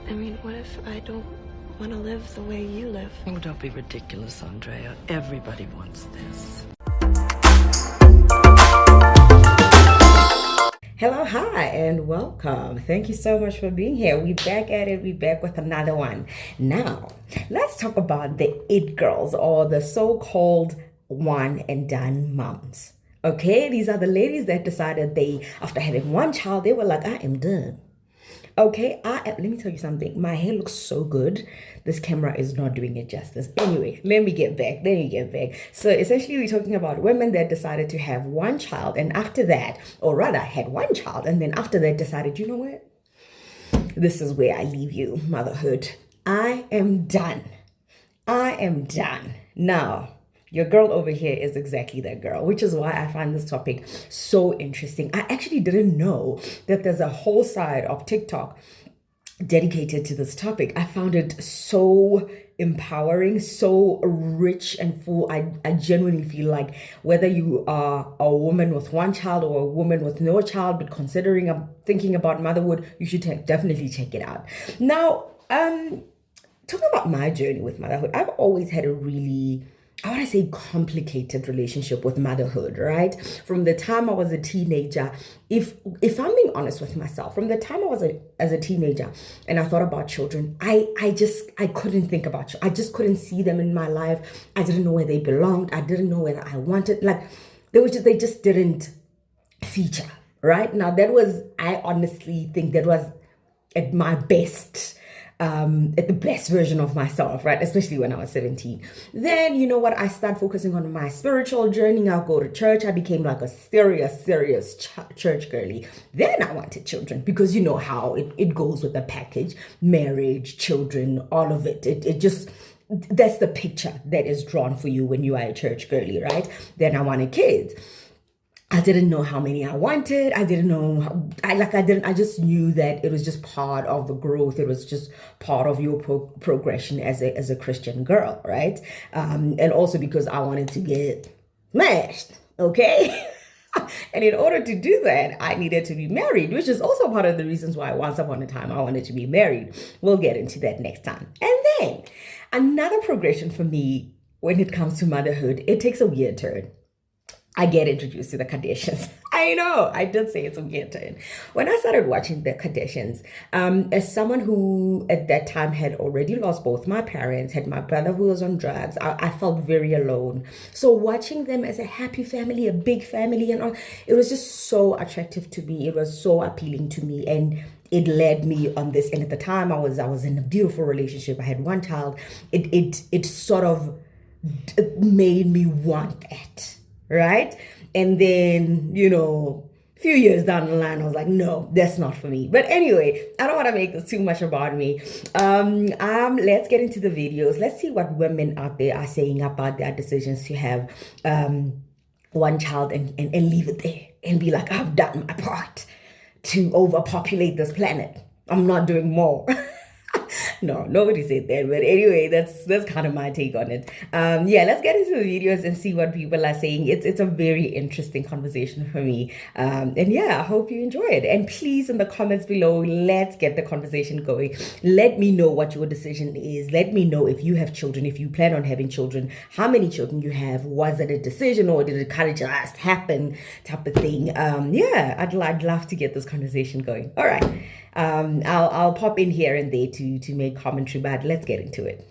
I mean, what if I don't want to live the way you live? Oh, don't be ridiculous, Andrea. Everybody wants this. Hello, hi, and welcome. Thank you so much for being here. We're back at it. We're back with another one. Now, let's talk about the it girls, or the so-called one and done moms. Okay, these are the ladies that decided after having one child, they were like, I am done. Okay, let me tell you something. My hair looks so good. This camera is not doing it justice. Anyway, let me get back. So essentially, we're talking about women that decided to have one child, and after that, or rather, had one child, and then after that decided, you know what? This is where I leave you, motherhood. I am done. Now, your girl over here is exactly that girl, which is why I find this topic so interesting. I actually didn't know that there's a whole side of TikTok dedicated to this topic. I found it so empowering, so rich and full. I genuinely feel like whether you are a woman with one child or a woman with no child, but thinking about motherhood, you should definitely check it out. Now, talking about my journey with motherhood, I've always had a really, I want to say, complicated relationship with motherhood, right? From the time I was a teenager, if I'm being honest with myself, from the time I was as a teenager and I thought about children, I couldn't think about children. I just couldn't see them in my life. I didn't know where they belonged. I didn't know whether I wanted, they just didn't feature, right? Now I honestly think that was at my best, at the best version of myself, right? Especially when I was 17. Then, you know what? I started focusing on my spiritual journey. I'll go to church. I became like a serious church girly. Then I wanted children because you know how it goes with the package, marriage, children, all of it. It just, that's the picture that is drawn for you when you are a church girly, right? Then I wanted kids. I didn't know how many I wanted. I didn't know. I just knew that it was just part of the growth. It was just part of your progression as a Christian girl, right? And also because I wanted to get smashed, okay? And in order to do that, I needed to be married, which is also part of the reasons why once upon a time I wanted to be married. We'll get into that next time. And then another progression for me when it comes to motherhood, it takes a weird turn. I get introduced to the Kardashians. I know, I did say it's a weird turn. When I started watching the Kardashians, as someone who at that time had already lost both my parents, had my brother who was on drugs, I felt very alone. So watching them as a happy family, a big family and all, it was just so attractive to me. It was so appealing to me, and it led me on this. And at the time I was in a beautiful relationship. I had one child. It sort of made me want that. Right? And then, a few years down the line, I was like, no, that's not for me. But anyway, I don't want to make this too much about me. Let's get into the videos. Let's see what women out there are saying about their decisions to have one child and leave it there and be like, I've done my part to overpopulate this planet. I'm not doing more. No, nobody said that. But anyway, that's kind of my take on it. Let's get into the videos and see what people are saying. It's a very interesting conversation for me. I hope you enjoy it. And please, in the comments below, let's get the conversation going. Let me know what your decision is. Let me know if you have children, if you plan on having children, how many children you have. Was it a decision or did it kind of just happen type of thing? I'd love to get this conversation going. All right. I'll pop in here and there to make commentary, but let's get into it.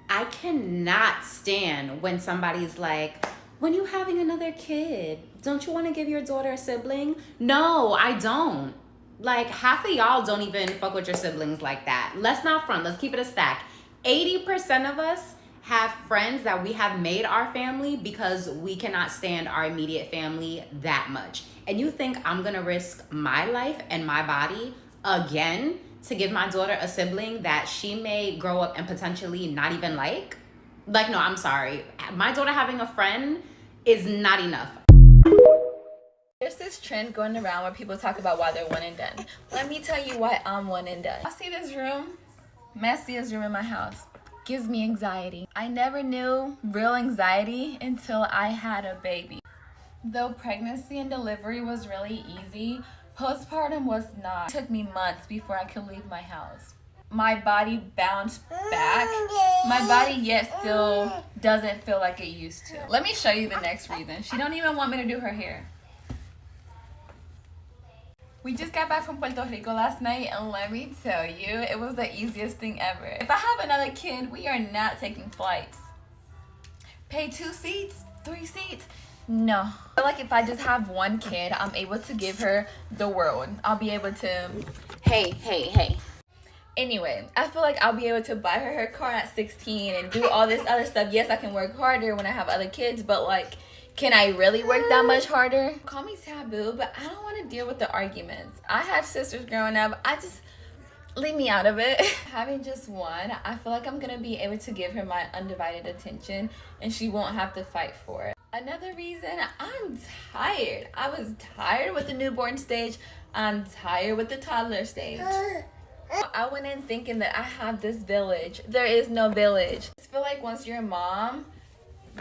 I cannot stand when somebody's like, when you having another kid, don't you want to give your daughter a sibling? No, I don't. Like, half of y'all don't even fuck with your siblings like that. Let's not front. Let's keep it a stack. 80% of us have friends that we have made our family because we cannot stand our immediate family that much. And you think I'm gonna risk my life and my body again to give my daughter a sibling that she may grow up and potentially not even like? Like, no, I'm sorry. My daughter having a friend is not enough. There's this trend going around where people talk about why they're one and done. Let me tell you why I'm one and done. I see this room, messiest room in my house. Gives me anxiety. I never knew real anxiety until I had a baby. Though pregnancy and delivery was really easy, Postpartum was not. It took me months before I could leave my house. My body bounced back. My body yet still doesn't feel like it used to. Let me show you the next reason. She don't even want me to do her hair. We just got back from Puerto Rico last night, and let me tell you, it was the easiest thing ever. If I have another kid, we are not taking flights. Pay 2 seats, 3 seats? No. I feel like if I just have one kid, I'm able to give her the world. I'll be able to, hey. Anyway, I feel like I'll be able to buy her car at 16 and do all this other stuff. Yes, I can work harder when I have other kids, but like, can I really work that much harder? Call me taboo, but I don't want to deal with the arguments. I had sisters growing up. Leave me out of it. Having just one, I feel like I'm gonna be able to give her my undivided attention and she won't have to fight for it. Another reason, I'm tired. I was tired with the newborn stage. I'm tired with the toddler stage. I went in thinking that I have this village. There is no village. I feel like once you're a mom,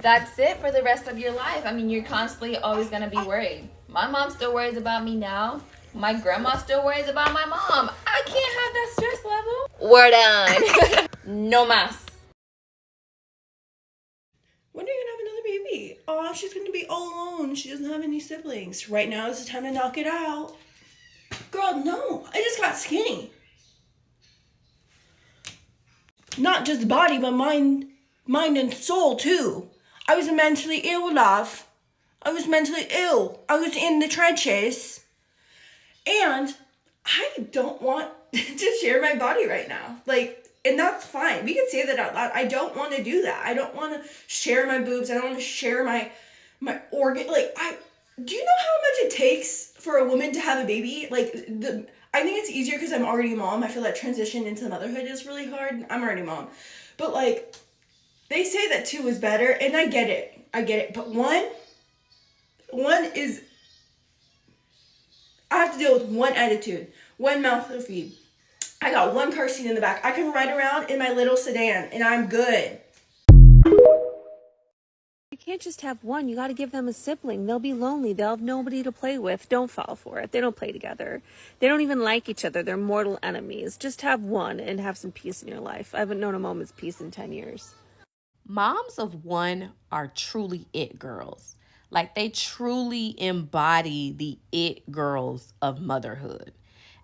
that's it for the rest of your life. I mean, you're constantly always gonna be worried. My mom still worries about me now. My grandma still worries about my mom. I can't have that stress level. We're done. No mas. When are you gonna have another baby? Oh, she's gonna be all alone. She doesn't have any siblings. Right now is the time to knock it out. Girl, no. I just got skinny. Not just body, but mind and soul too. I was mentally ill, love. I was mentally ill. I was in the trenches. And I don't want to share my body right now. Like, and that's fine. We can say that out loud. I don't want to do that. I don't want to share my boobs. I don't want to share my organ. Like, do you know how much it takes for a woman to have a baby? Like, I think it's easier because I'm already a mom. I feel that transition into motherhood is really hard. I'm already a mom. But like, they say that 2 is better, and I get it. But one is, I have to deal with one attitude, one mouth to feed. I got one car seat in the back. I can ride around in my little sedan, and I'm good. You can't just have one. You got to give them a sibling. They'll be lonely. They'll have nobody to play with. Don't fall for it. They don't play together. They don't even like each other. They're mortal enemies. Just have one and have some peace in your life. I haven't known a moment's peace in 10 years. Moms of one are truly it girls. Like, they truly embody the it girls of motherhood.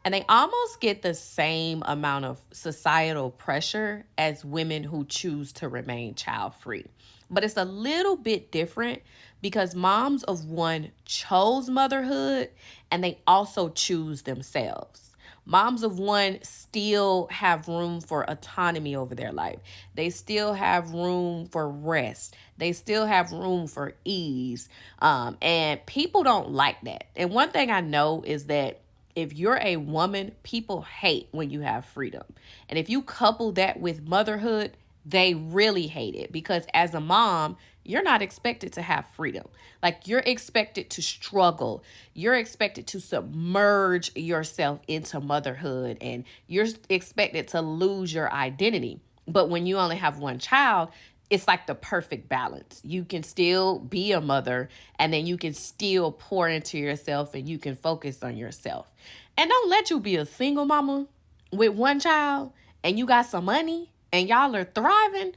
And they almost get the same amount of societal pressure as women who choose to remain child-free. But it's a little bit different because moms of one chose motherhood and they also choose themselves. Moms of one still have room for autonomy over their life. They still have room for rest. They still have room for ease. And people don't like that. And one thing I know is that if you're a woman, people hate when you have freedom. And if you couple that with motherhood, they really hate it because as a mom, you're not expected to have freedom. Like, you're expected to struggle. You're expected to submerge yourself into motherhood, and you're expected to lose your identity. But when you only have one child, it's like the perfect balance. You can still be a mother, and then you can still pour into yourself, and you can focus on yourself. And don't let you be a single mama with one child, and you got some money, and y'all are thriving.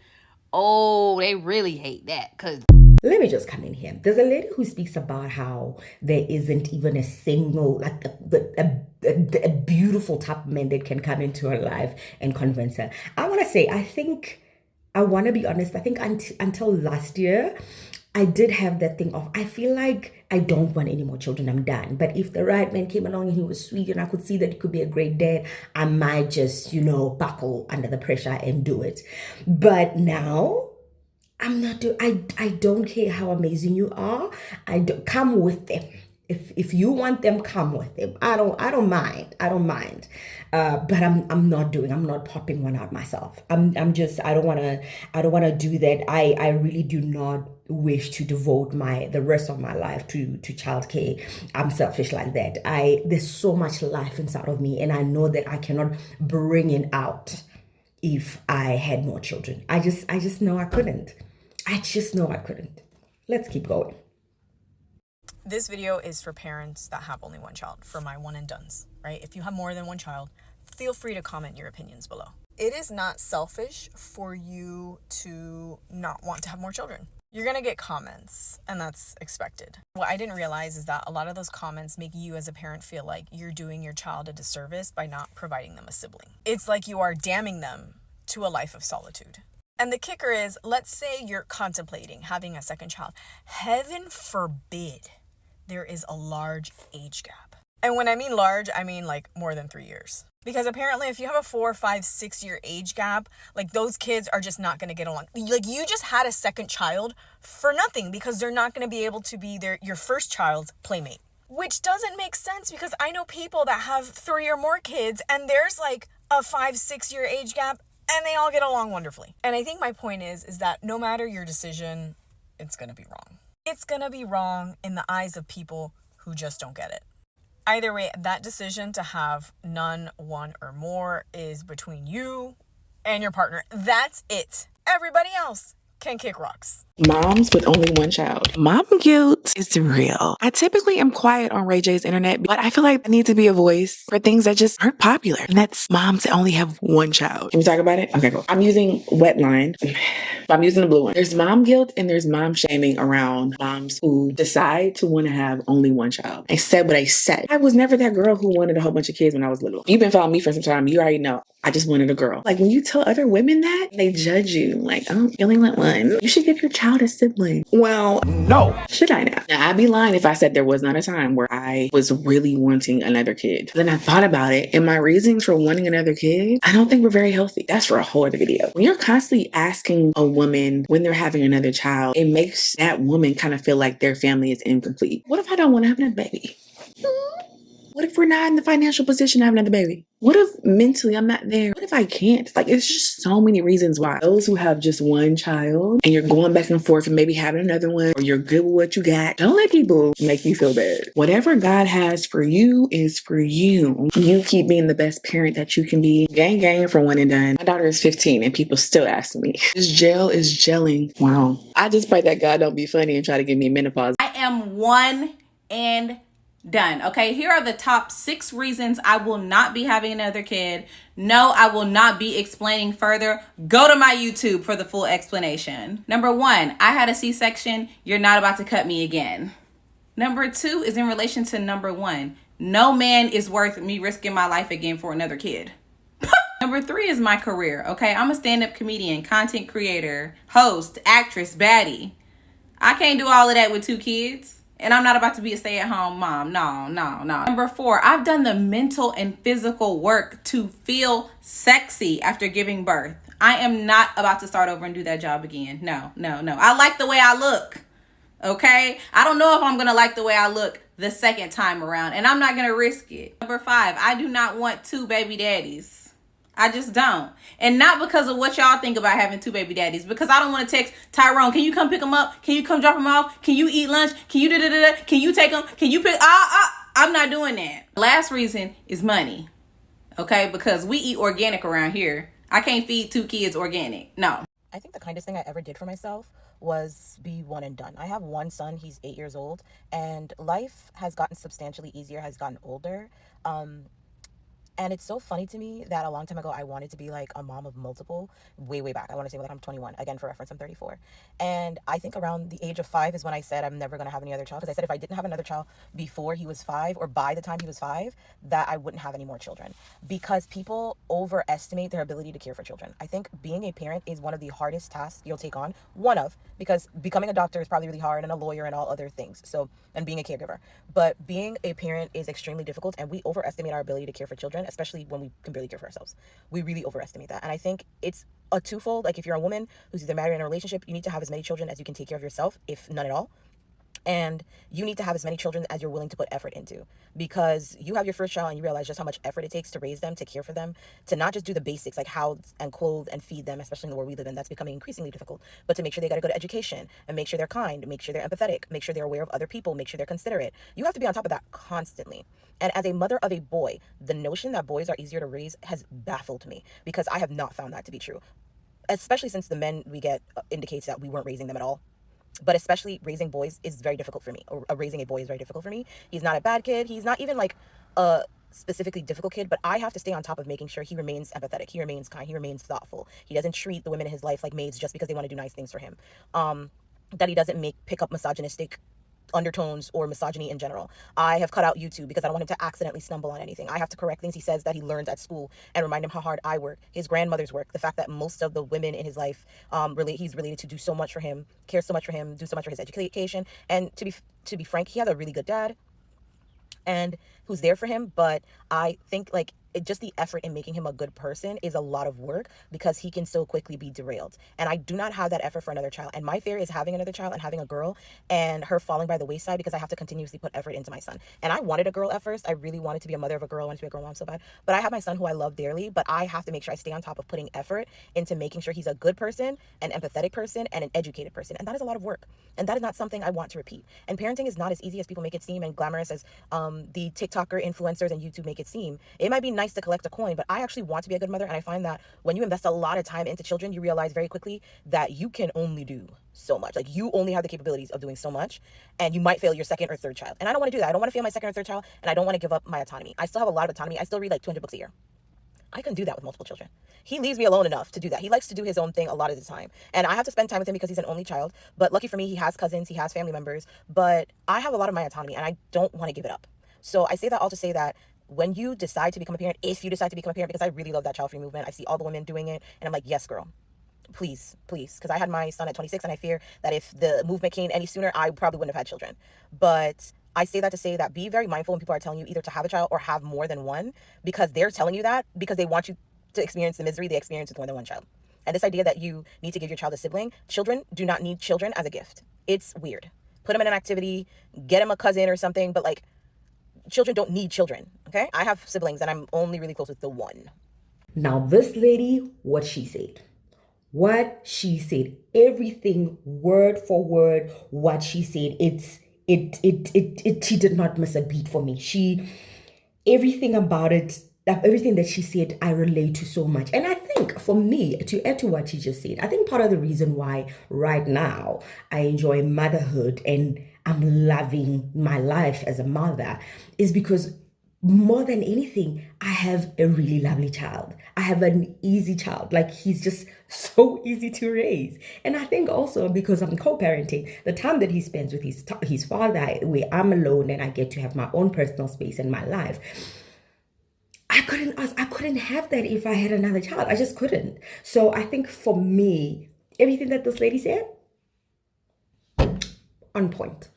Oh, they really hate that. Let me just come in here. There's a lady who speaks about how there isn't even a single, like a beautiful type of man that can come into her life and convince her. I want to say, I want to be honest. I think until last year, I did have that thing of, I feel like I don't want any more children. I'm done. But if the right man came along and he was sweet and I could see that he could be a great dad, I might just, buckle under the pressure and do it. But now, I don't care how amazing you are. Come with them. If you want them, come with them. I don't mind. But I'm not popping one out myself. I don't want to do that. I really do not wish to devote the rest of my life to childcare. I'm selfish like that. There's so much life inside of me, and I know that I cannot bring it out if I had more children. I just know I couldn't. Let's keep going. This video is for parents that have only one child, for my one and dones, right? If you have more than one child, feel free to comment your opinions below. It is not selfish for you to not want to have more children. You're gonna get comments, and that's expected. What I didn't realize is that a lot of those comments make you as a parent feel like you're doing your child a disservice by not providing them a sibling. It's like you are damning them to a life of solitude. And the kicker is, let's say you're contemplating having a second child. Heaven forbid there is a large age gap. And when I mean large, I mean like more than 3 years. Because apparently if you have a 4, 5, 6 year age gap, like those kids are just not going to get along. Like you just had a second child for nothing because they're not going to be able to be your first child's playmate. Which doesn't make sense because I know people that have 3 or more kids and there's like a 5, 6 year age gap and they all get along wonderfully. And I think my point is that no matter your decision, it's going to be wrong. It's going to be wrong in the eyes of people who just don't get it. Either way, that decision to have none, one, or more is between you and your partner. That's it. Everybody else can kick rocks. Moms with only one child. Mom guilt is real. I typically am quiet on Ray J's internet, but I feel like I need to be a voice for things that just aren't popular. And that's moms that only have one child. Can we talk about it? Okay, cool. I'm using Wetline. I'm using the blue one. There's mom guilt and there's mom shaming around moms who decide to want to have only one child. I said what I said. I was never that girl who wanted a whole bunch of kids when I was little. You've been following me for some time. You already know. I just wanted a girl. Like when you tell other women that, they judge you. Like, oh, you only want one. You should give your child a sibling. Well, no. Should I now? Now, I'd be lying if I said there was not a time where I was really wanting another kid. Then I thought about it, and my reasons for wanting another kid, I don't think were very healthy. That's for a whole other video. When you're constantly asking a woman when they're having another child, it makes that woman kind of feel like their family is incomplete. What if I don't want to have another baby? What if we're not in the financial position to have another baby? What if mentally I'm not there? What if I can't? Like, it's just so many reasons why. Those who have just one child and you're going back and forth and maybe having another one, or you're good with what you got, don't let people make you feel bad. Whatever God has for you is for you. You keep being the best parent that you can be. Gang gang for one and done. My daughter is 15 and people still ask me, this gel is gelling. Wow. I just pray that God don't be funny and try to give me menopause. I am one and done. Okay, here are the top 6 reasons I will not be having another kid. No, I will not be explaining further. Go to my YouTube for the full explanation. Number 1, I had a C-section. You're not about to cut me again. Number 2 is in relation to number 1. No man is worth me risking my life again for another kid. Number 3 is my career. Okay, I'm a stand-up comedian, content creator, host, actress, baddie. I can't do all of that with 2 kids. And I'm not about to be a stay-at-home mom. No. Number 4, I've done the mental and physical work to feel sexy after giving birth. I am not about to start over and do that job again. No. I like the way I look. Okay? I don't know if I'm going to like the way I look the second time around. And I'm not going to risk it. Number 5, I do not want 2 baby daddies. I just don't. And not because of what y'all think about having 2 baby daddies. Because I don't want to text Tyrone, can you come pick him up? Can you come drop him off? Can you eat lunch? Can you da-da-da-da? Can you take him? Can you pick? I'm not doing that. Last reason is money. Okay? Because we eat organic around here. I can't feed 2 kids organic. No. I think the kindest thing I ever did for myself was be one and done. I have one son. He's 8 years old. And life has gotten substantially easier, has gotten older. And it's so funny to me that a long time ago, I wanted to be like a mom of multiple, way back. I want to say like I'm 21. Again, for reference, I'm 34. And I think around the age of 5 is when I said I'm never going to have any other child. Because I said if I didn't have another child before he was 5 or by the time he was 5, that I wouldn't have any more children. Because people overestimate their ability to care for children. I think being a parent is one of the hardest tasks you'll take on. Because becoming a doctor is probably really hard, and a lawyer and all other things. So, and being a caregiver. But being a parent is extremely difficult, and we overestimate our ability to care for children, especially when we can barely care for ourselves. We really overestimate that. And I think it's a twofold. Like if you're a woman who's either married or in a relationship, you need to have as many children as you can take care of yourself, if none at all. And you need to have as many children as you're willing to put effort into, because you have your first child and you realize just how much effort it takes to raise them, to care for them, to not just do the basics like house and clothe and feed them, especially in the world we live in. That's becoming increasingly difficult. But to make sure they got a good education and make sure they're kind, make sure they're empathetic, make sure they're aware of other people, make sure they're considerate. You have to be on top of that constantly. And as a mother of a boy, the notion that boys are easier to raise has baffled me, because I have not found that to be true, especially since the men we get indicates that we weren't raising them at all. But especially raising boys is very difficult for me. Or raising a boy is very difficult for me. He's not a bad kid. He's not even like a specifically difficult kid, but I have to stay on top of making sure he remains empathetic, he remains kind, he remains thoughtful. He doesn't treat the women in his life like maids just because they want to do nice things for him. That he doesn't pick up misogynistic undertones or misogyny in general. I have cut out YouTube because I don't want him to accidentally stumble on anything. I have to correct things he says that he learns at school and remind him how hard I work, his grandmother's work, the fact that most of the women in his life he's related to do so much for him, care so much for him, do so much for his education. And to be frank, he has a really good dad and who's there for him, but I think like just the effort in making him a good person is a lot of work because he can so quickly be derailed. And I do not have that effort for another child. And my fear is having another child and having a girl and her falling by the wayside because I have to continuously put effort into my son. And I wanted a girl at first. I really wanted to be a mother of a girl. I wanted to be a girl mom so bad. But I have my son who I love dearly, but I have to make sure I stay on top of putting effort into making sure he's a good person, an empathetic person, and an educated person. And that is a lot of work. And that is not something I want to repeat. And parenting is not as easy as people make it seem and glamorous as the TikToker influencers and YouTube make it seem. It might be nice to collect a coin, but I actually want to be a good mother. And I find that when you invest a lot of time into children, you realize very quickly that you can only do so much. Like you only have the capabilities of doing so much, and you might fail your second or third child. And I don't want to do that. I don't want to fail my second or third child, and I don't want to give up my autonomy. I still have a lot of autonomy. I still read like 200 books a year. I couldn't do that with multiple children. He leaves me alone enough to do that. He likes to do his own thing a lot of the time. And I have to spend time with him because he's an only child. But lucky for me, he has cousins, he has family members. But I have a lot of my autonomy and I don't want to give it up. So I say that all to say that when you decide to become a parent, if you decide to become a parent, because I really love that child-free movement. I see all the women doing it and I'm like, yes, girl. Please, because I had my son at 26 and I fear that if the movement came any sooner, I probably wouldn't have had children. But I say that to say that be very mindful when people are telling you either to have a child or have more than one, because they're telling you that because they want you to experience the misery they experience with more than one child. And this idea that you need to give your child a sibling, children do not need children as a gift. It's weird. Put them in an activity, get them a cousin or something, but like children don't need children, okay? I have siblings and I'm only really close with the one. Now, this lady, what she said, everything word for word, what she said, she did not miss a beat for me. Everything about it, everything that she said, I relate to so much. And I think for me, to add to what she just said, I think part of the reason why right now I enjoy motherhood and I'm loving my life as a mother is because more than anything, I have a really lovely child. I have an easy child. Like he's just so easy to raise. And I think also because I'm co-parenting, the time that he spends with his father, where I'm alone and I get to have my own personal space in my life, I couldn't have that if I had another child. I just couldn't. So I think for me, everything that this lady said, on point.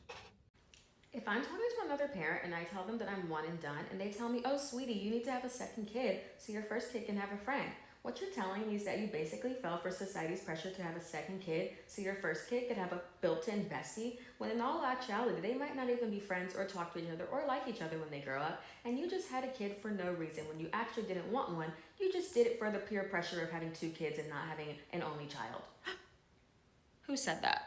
If I'm talking to another parent and I tell them that I'm one and done, and they tell me, oh, sweetie, you need to have a second kid so your first kid can have a friend. What you're telling me is that you basically fell for society's pressure to have a second kid so your first kid could have a built-in bestie, when in all actuality, they might not even be friends or talk to each other or like each other when they grow up, and you just had a kid for no reason when you actually didn't want one. You just did it for the peer pressure of having two kids and not having an only child. Who said that?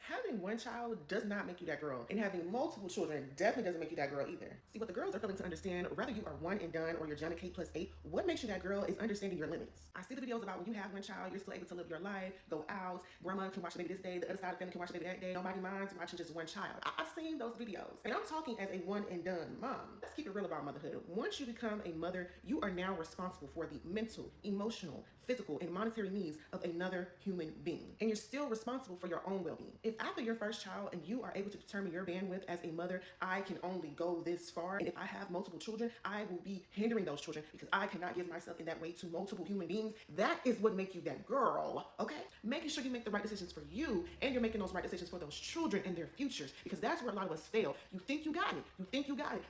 Having one child does not make you that girl, and having multiple children definitely doesn't make you that girl either. See, what the girls are failing to understand, whether you are one and done or you're Jonna K plus 8, what makes you that girl is understanding your limits. I see the videos about when you have one child, you're still able to live your life, go out, grandma can watch the baby this day, the other side of the family can watch the baby that day, nobody minds watching just one child. I've seen those videos, and I'm talking as a one and done mom. Let's keep it real about motherhood. Once you become a mother, you are now responsible for the mental, emotional, physical, and monetary needs of another human being. And you're still responsible for your own well-being. If after your first child and you are able to determine your bandwidth as a mother, I can only go this far, and if I have multiple children, I will be hindering those children because I cannot give myself in that way to multiple human beings, that is what makes you that girl, okay? Making sure you make the right decisions for you, and you're making those right decisions for those children and their futures, because that's where a lot of us fail. You think you got it,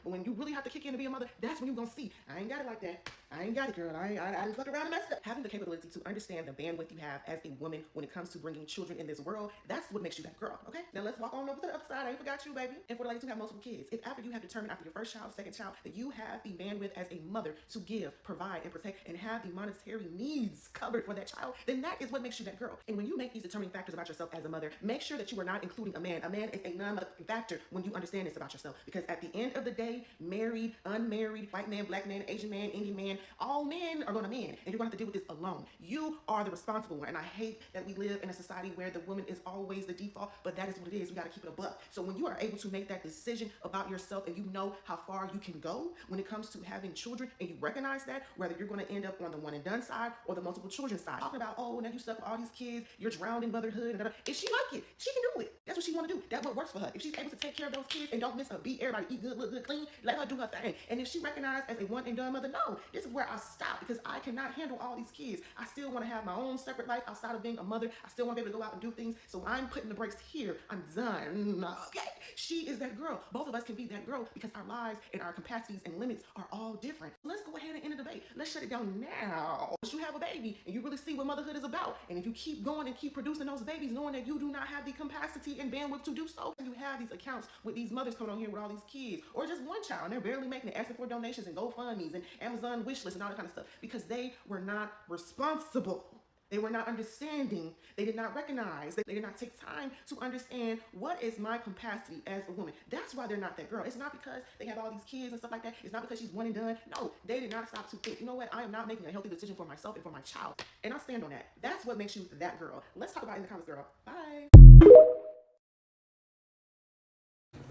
but when you really have to kick in to be a mother, that's when you're gonna see, I ain't got it like that. I ain't got it, girl. I didn't fuck around and messed up. Having the capability to understand the bandwidth you have as a woman when it comes to bringing children in this world, that's what makes you that girl. girl, okay? Now let's walk on over to the other side. I ain't forgot you, baby. And for the ladies who have multiple kids, if after you have determined after your first child, second child, that you have the bandwidth as a mother to give, provide, and protect, and have the monetary needs covered for that child, then that is what makes you that girl. And when you make these determining factors about yourself as a mother, make sure that you are not including a man. A man is a non-motherfucking factor when you understand this about yourself. Because at the end of the day, married, unmarried, white man, black man, Asian man, Indian man, all men are gonna man. And you're gonna have to deal with this alone. You are the responsible one. And I hate that we live in a society where the woman is always the default, but that is what it is. We gotta keep it a buck. So when you are able to make that decision about yourself and you know how far you can go when it comes to having children, and you recognize that, whether you're gonna end up on the one and done side or the multiple children side. Talking about, oh, now you stuck with all these kids, you're drowned in motherhood, and if she like it, she can do it. That's what she wanna do. That's what works for her. If she's able to take care of those kids and don't miss a beat, everybody eat good, look good, clean, let her do her thing. And if she recognized as a one and done mother, no, this is where I stop, because I cannot handle all these kids. I still want to have my own separate life outside of being a mother. I still want to be able to go out and do things. So I'm putting the brakes here. I'm done. Okay. She is that girl. Both of us can be that girl because our lives and our capacities and limits are all different. Let's go ahead and end the debate. Let's shut it down now. Once you have a baby and you really see what motherhood is about, and if you keep going and keep producing those babies, knowing that you do not have the capacity and bandwidth to do so, you have these accounts with these mothers coming on here with all these kids, or just one child, and they're barely making it, asking for donations and GoFundMe's and Amazon wish lists and all that kind of stuff, because they were not responsible. They were not understanding. They did not recognize. They did not take time to understand what is my capacity as a woman. That's why they're not that girl. It's not because they have all these kids and stuff like that. It's not because she's one and done. No, they did not stop to think, you know what? I am not making a healthy decision for myself and for my child. And I stand on that. That's what makes you that girl. Let's talk about it in the comments, girl. Bye.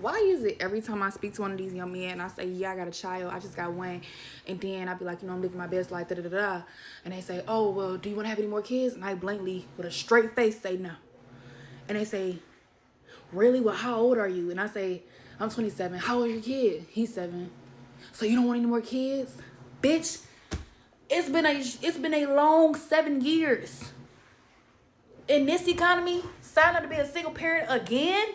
Why is it every time I speak to one of these young men, I say, yeah, I got a child, I just got one, and then I be like, you know, I'm living my best life, da-da-da-da, and they say, oh, well, do you want to have any more kids? And I blankly, with a straight face, say no. And they say, really? Well, how old are you? And I say, I'm 27. How old is your kid? He's 7. So you don't want any more kids? Bitch, it's been a long 7 years. In this economy, sign up to be a single parent again?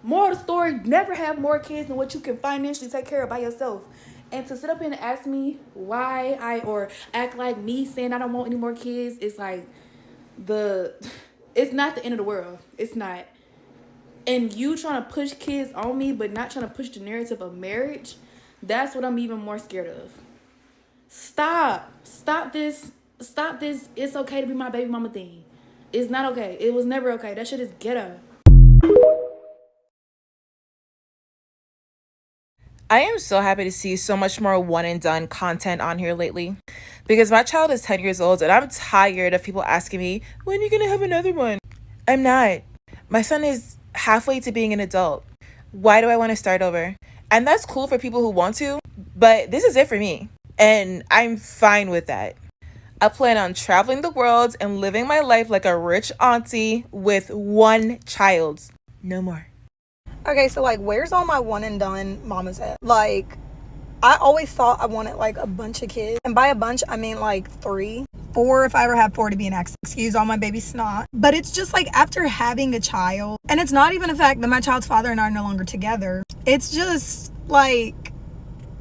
Moral of the story, never have more kids than what you can financially take care of by yourself. And to sit up and ask me why or act like me saying I don't want any more kids, it's like it's not the end of the world. It's not. And you trying to push kids on me, but not trying to push the narrative of marriage, that's what I'm even more scared of. Stop this. It's okay to be my baby mama thing. It's not okay. It was never okay. That shit is ghetto. I am so happy to see so much more one and done content on here lately, because my child is 10 years old and I'm tired of people asking me, when are you gonna have another one? I'm not. My son is halfway to being an adult. Why do I want to start over? And that's cool for people who want to, but this is it for me. And I'm fine with that. I plan on traveling the world and living my life like a rich auntie with one child. No more. Okay, so like, where's all my one and done mamas at? Like, I always thought I wanted like a bunch of kids. And by a bunch, I mean like 3. 4 if I ever have 4 to be an accident. Excuse all my baby snot. But it's just like after having a child, and it's not even the fact that my child's father and I are no longer together. It's just like,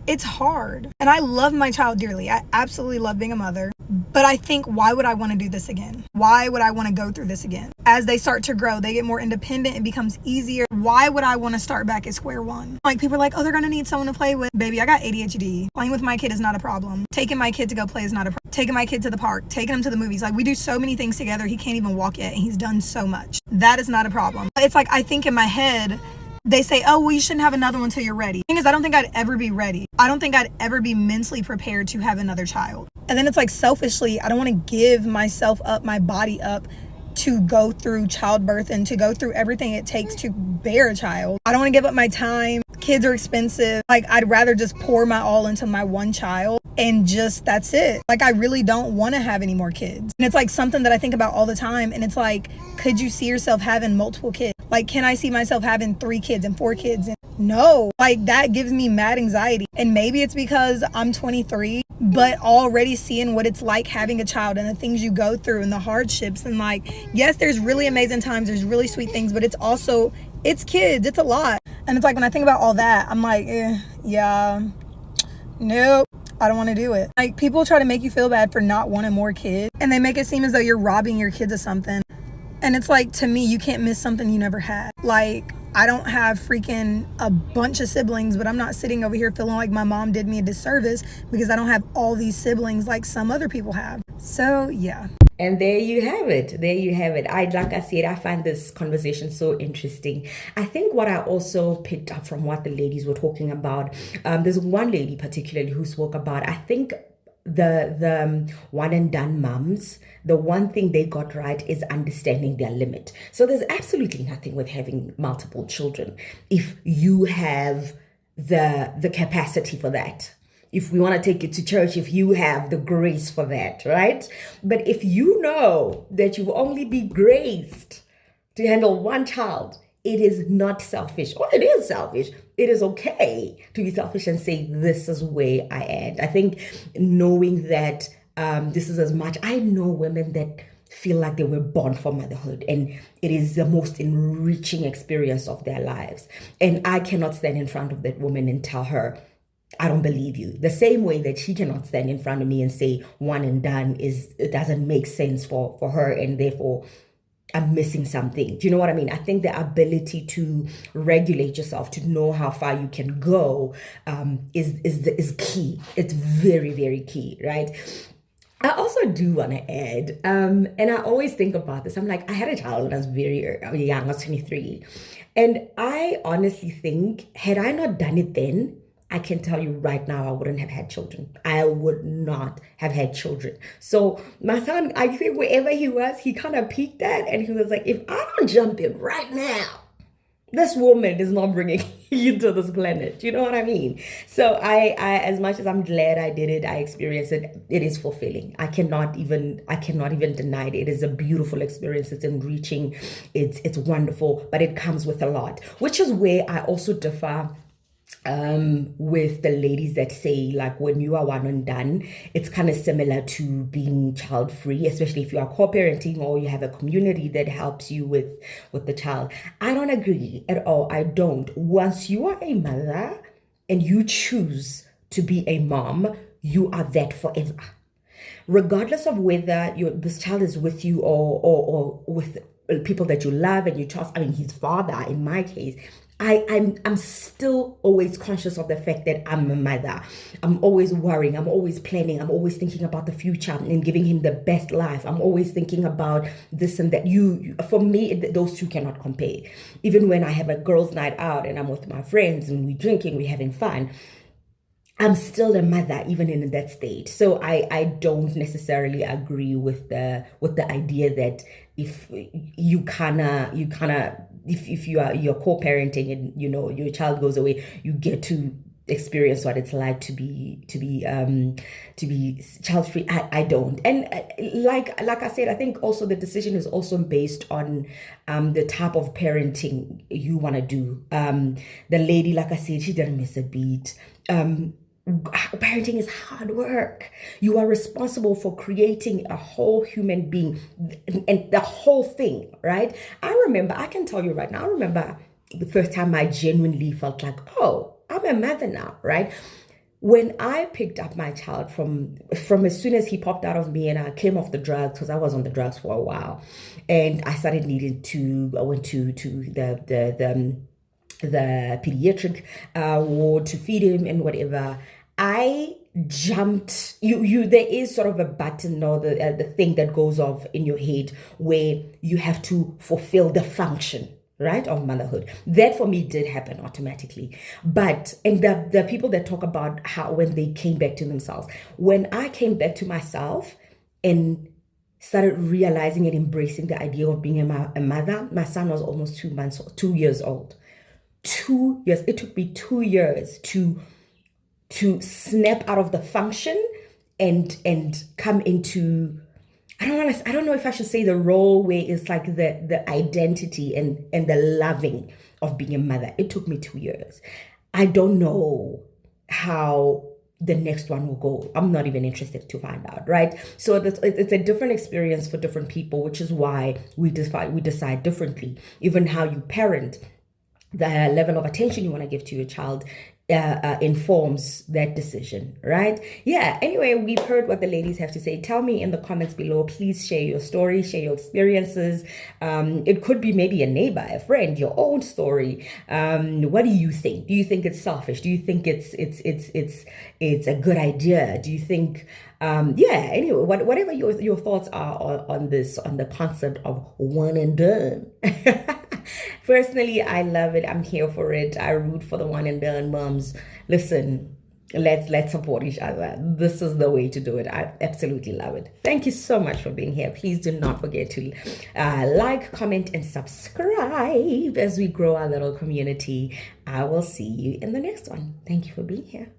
it's hard. And I love my child dearly. I absolutely love being a mother. But I think, why would I want to do this again? Why would I want to go through this again? As they start to grow, they get more independent. It becomes easier. Why would I want to start back at square one? Like, people are like, oh, they're going to need someone to play with. Baby, I got ADHD. Playing with my kid is not a problem. Taking my kid to go play is not a problem. Taking my kid to the park, taking him to the movies. Like, we do so many things together. He can't even walk yet, and he's done so much. That is not a problem. It's like, I think in my head, they say, oh, well, you shouldn't have another one until you're ready. The thing is, I don't think I'd ever be ready. I don't think I'd ever be mentally prepared to have another child. And then it's like, selfishly, I don't want to give myself up, my body up, to go through childbirth and to go through everything it takes to bear a child. I don't want to give up my time. Kids are expensive. Like, I'd rather just pour my all into my one child and just, that's it. Like, I really don't want to have any more kids. And it's like something that I think about all the time. And it's like, could you see yourself having multiple kids? Like, can I see myself having 3 kids and 4 kids? And no, like, that gives me mad anxiety. And maybe it's because I'm 23, but already seeing what it's like having a child and the things you go through and the hardships. And like, yes, there's really amazing times. There's really sweet things, but it's also, it's kids. It's a lot. And it's like, when I think about all that, I'm like, yeah, nope. I don't want to do it. Like, people try to make you feel bad for not wanting more kids, and they make it seem as though you're robbing your kids of something. And it's like, to me, you can't miss something you never had. Like, I don't have freaking a bunch of siblings, but I'm not sitting over here feeling like my mom did me a disservice because I don't have all these siblings like some other people have. So, yeah. And there you have it. There you have it. Like I said, I find this conversation so interesting. I think what I also picked up from what the ladies were talking about, there's one lady particularly who spoke about, I think the one and done mums, the one thing they got right is understanding their limit. So there's absolutely nothing with having multiple children if you have the capacity for that. If we want to take it to church, if you have the grace for that, right? But if you know that you will only be graced to handle one child, it is not selfish, or it is selfish. It is okay to be selfish and say, this is where I am. I think knowing that this is as much, I know women that feel like they were born for motherhood and it is the most enriching experience of their lives. And I cannot stand in front of that woman and tell her, I don't believe you. The same way that she cannot stand in front of me and say one and done it doesn't make sense for her and therefore I'm missing something. Do you know what I mean? I think the ability to regulate yourself, to know how far you can go, is key. It's very, very key, right? I also do want to add, and I always think about this. I'm like, I had a child when I was very young. I was 23, and I honestly think, had I not done it then, I can tell you right now, I wouldn't have had children. I would not have had children. So my son, I think wherever he was, he kind of peaked at, and he was like, if I don't jump in right now, this woman is not bringing you to this planet. You know what I mean? So I as much as I'm glad I did it, I experienced it, it is fulfilling. I cannot even deny it. It is a beautiful experience. It's enriching. It's wonderful, but it comes with a lot, which is where I also differ with the ladies that say, like, when you are one and done, it's kind of similar to being child free, especially if you are co-parenting or you have a community that helps you with the child. I don't agree at all. I don't. Once you are a mother and you choose to be a mom, you are that forever, regardless of whether this child is with you or with people that you love and you trust. I mean, his father, in my case, I'm still always conscious of the fact that I'm a mother. I'm always worrying. I'm always planning. I'm always thinking about the future and giving him the best life. I'm always thinking about this and that. For me, those two cannot compare. Even when I have a girls' night out and I'm with my friends and we're drinking, we're having fun, I'm still a mother even in that stage. So I don't necessarily agree with the idea that if you're co-parenting and your child goes away, you get to experience what it's like to be child free. I don't. And like I said, I think also the decision is also based on the type of parenting you want to do. The lady, like I said, she didn't miss a beat. Parenting is hard work. You are responsible for creating a whole human being and the whole thing, right? I can tell you right now, I remember the first time I genuinely felt like, oh, I'm a mother now, right? When I picked up my child from as soon as he popped out of me and I came off the drugs, because I was on the drugs for a while, and I started I went to the pediatric ward to feed him and whatever. I jumped. There is sort of a button or the thing that goes off in your head where you have to fulfill the function, right, of motherhood. That for me did happen automatically. But and the people that talk about how when they came back to themselves, when I came back to myself and started realizing and embracing the idea of being a mother, my son was almost 2 years old. 2 years. It took me 2 years to snap out of the function and come into, I don't know if I should say the role where it's like the identity and the loving of being a mother. It took me 2 years. I don't know how the next one will go. I'm not even interested to find out, right? So it's a different experience for different people, which is why we decide differently. Even how you parent, the level of attention you want to give to your child informs that decision, right? Yeah, anyway, we've heard what the ladies have to say. Tell me in the comments below. Please share your story, share your experiences. It could be maybe a neighbor, a friend, your own story. What do you think? Do you think it's selfish? Do you think it's a good idea? Do you think yeah, anyway, whatever your thoughts are on this, on the concept of one and done. Personally, I love it. I'm here for it. I root for the one and done moms. Listen, let's support each other. This is the way to do it. I absolutely love it. Thank you so much for being here. Please do not forget to like, comment, and subscribe as we grow our little community. I will see you in the next one. Thank you for being here.